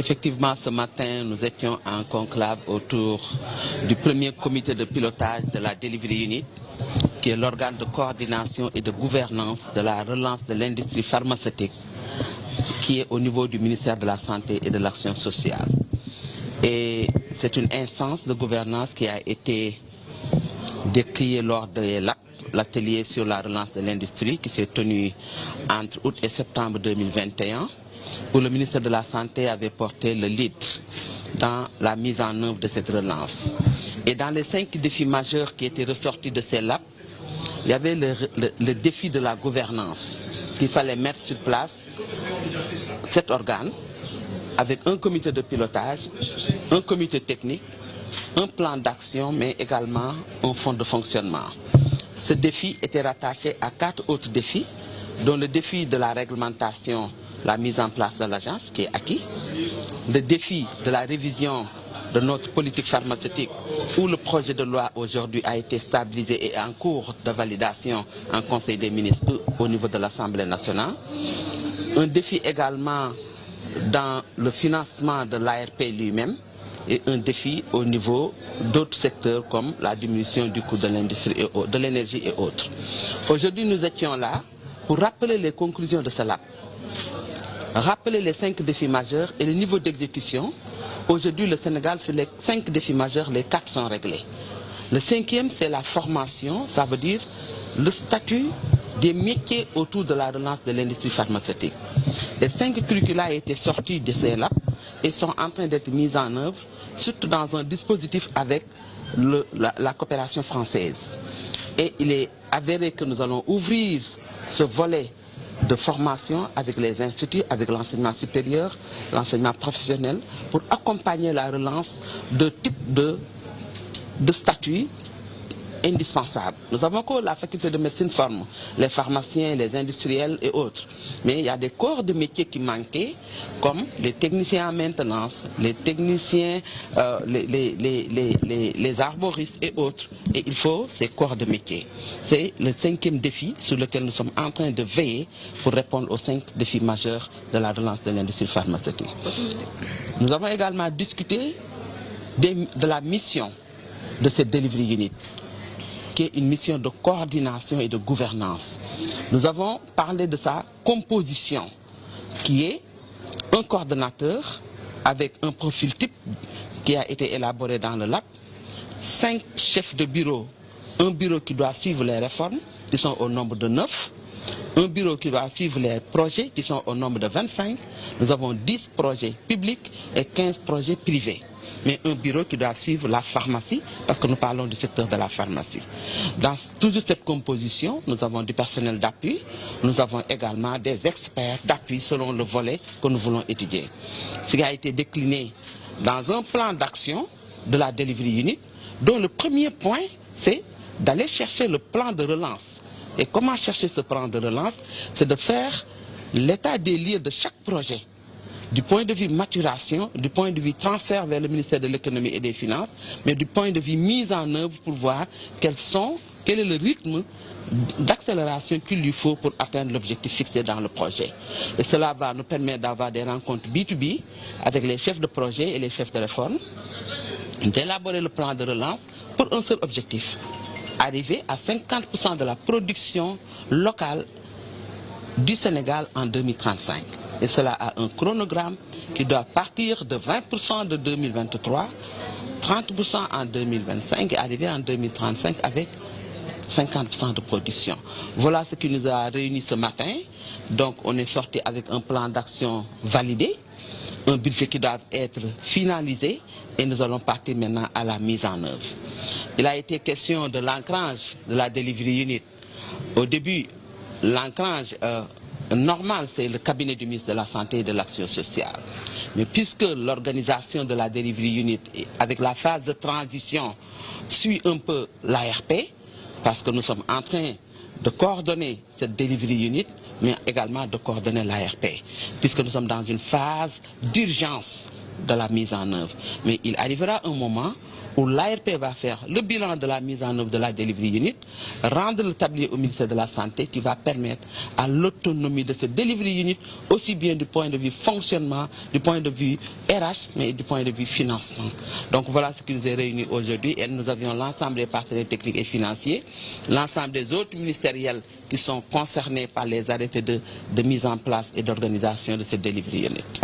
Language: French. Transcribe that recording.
Effectivement, ce matin, nous étions en conclave autour du premier comité de pilotage de la Delivery Unit, qui est l'organe de coordination et de gouvernance de la relance de l'industrie pharmaceutique, qui est au niveau du ministère de la Santé et de l'Action sociale. Et c'est une instance de gouvernance qui a été décriée lors de l'atelier sur la relance de l'industrie qui s'est tenu entre août et septembre 2021, où le ministère de la Santé avait porté le lead dans la mise en œuvre de cette relance. Et dans les 5 défis majeurs qui étaient ressortis de ces labs, il y avait le défi de la gouvernance, qu'il fallait mettre sur place cet organe avec un comité de pilotage, un comité technique, un plan d'action, mais également un fonds de fonctionnement. Ce défi était rattaché à 4 autres défis, dont le défi de la réglementation, la mise en place de l'agence qui est acquis, le défi de la révision de notre politique pharmaceutique où le projet de loi aujourd'hui a été stabilisé et est en cours de validation en Conseil des ministres au niveau de l'Assemblée nationale, un défi également dans le financement de l'ARP lui-même et un défi au niveau d'autres secteurs comme la diminution du coût de l'industrie et de l'énergie et autres. Aujourd'hui, nous étions là pour rappeler les conclusions de ce lab, rappeler les 5 défis majeurs et le niveau d'exécution. Aujourd'hui, le Sénégal, sur les 5 défis majeurs, les 4 sont réglés. Le 5e, c'est la formation, ça veut dire le statut des métiers autour de la relance de l'industrie pharmaceutique. Les 5 curricula ont été sortis de ces labs et sont en train d'être mis en œuvre, surtout dans un dispositif avec la coopération française. Et il est avéré que nous allons ouvrir ce volet de formation avec les instituts, avec l'enseignement supérieur, l'enseignement professionnel, pour accompagner la relance de type de statut indispensable. Nous avons que la faculté de médecine forme les pharmaciens, les industriels et autres. Mais il y a des corps de métiers qui manquaient, comme les techniciens en maintenance, les techniciens, les arboristes et autres. Et il faut ces corps de métiers. C'est le 5e défi sur lequel nous sommes en train de veiller pour répondre aux 5 défis majeurs de la relance de l'industrie pharmaceutique. Nous avons également discuté de la mission de cette Delivery Unit, qui est une mission de coordination et de gouvernance. Nous avons parlé de sa composition, qui est un coordonnateur avec un profil type qui a été élaboré dans le lab, 5 chefs de bureau, un bureau qui doit suivre les réformes, qui sont au nombre de 9, un bureau qui doit suivre les projets, qui sont au nombre de 25, nous avons 10 projets publics et 15 projets privés. Mais un bureau qui doit suivre la pharmacie, parce que nous parlons du secteur de la pharmacie. Dans toujours cette composition, nous avons du personnel d'appui, nous avons également des experts d'appui selon le volet que nous voulons étudier. Ce qui a été décliné dans un plan d'action de la Delivery Unit, dont le premier point, c'est d'aller chercher le plan de relance. Et comment chercher ce plan de relance? C'est de faire l'état des lieux de chaque projet, du point de vue maturation, du point de vue transfert vers le ministère de l'économie et des finances, mais du point de vue mise en œuvre pour voir quel est le rythme d'accélération qu'il lui faut pour atteindre l'objectif fixé dans le projet. Et cela va nous permettre d'avoir des rencontres B2B avec les chefs de projet et les chefs de réforme, d'élaborer le plan de relance pour un seul objectif, arriver à 50% de la production locale du Sénégal en 2035. Et cela a un chronogramme qui doit partir de 20% de 2023, 30% en 2025 et arriver en 2035 avec 50% de production. Voilà ce qui nous a réunis ce matin. Donc on est sorti avec un plan d'action validé, un budget qui doit être finalisé et nous allons partir maintenant à la mise en œuvre. Il a été question de l'ancrage de la Delivery Unit. Au début, l'ancrage normal, c'est le cabinet du ministre de la Santé et de l'Action sociale. Mais puisque l'organisation de la Delivery Unit, avec la phase de transition, suit un peu l'ARP, parce que nous sommes en train de coordonner cette Delivery Unit, mais également de coordonner l'ARP, puisque nous sommes dans une phase d'urgence de la mise en œuvre. Mais il arrivera un moment où l'ARP va faire le bilan de la mise en œuvre de la Delivery Unit, rendre le tablier au ministère de la Santé qui va permettre à l'autonomie de ce Delivery Unit, aussi bien du point de vue fonctionnement, du point de vue RH, mais du point de vue financement. Donc voilà ce qui nous est réuni aujourd'hui et nous avions l'ensemble des partenaires techniques et financiers, l'ensemble des autres ministériels qui sont concernés par les arrêtés de mise en place et d'organisation de ce Delivery Unit.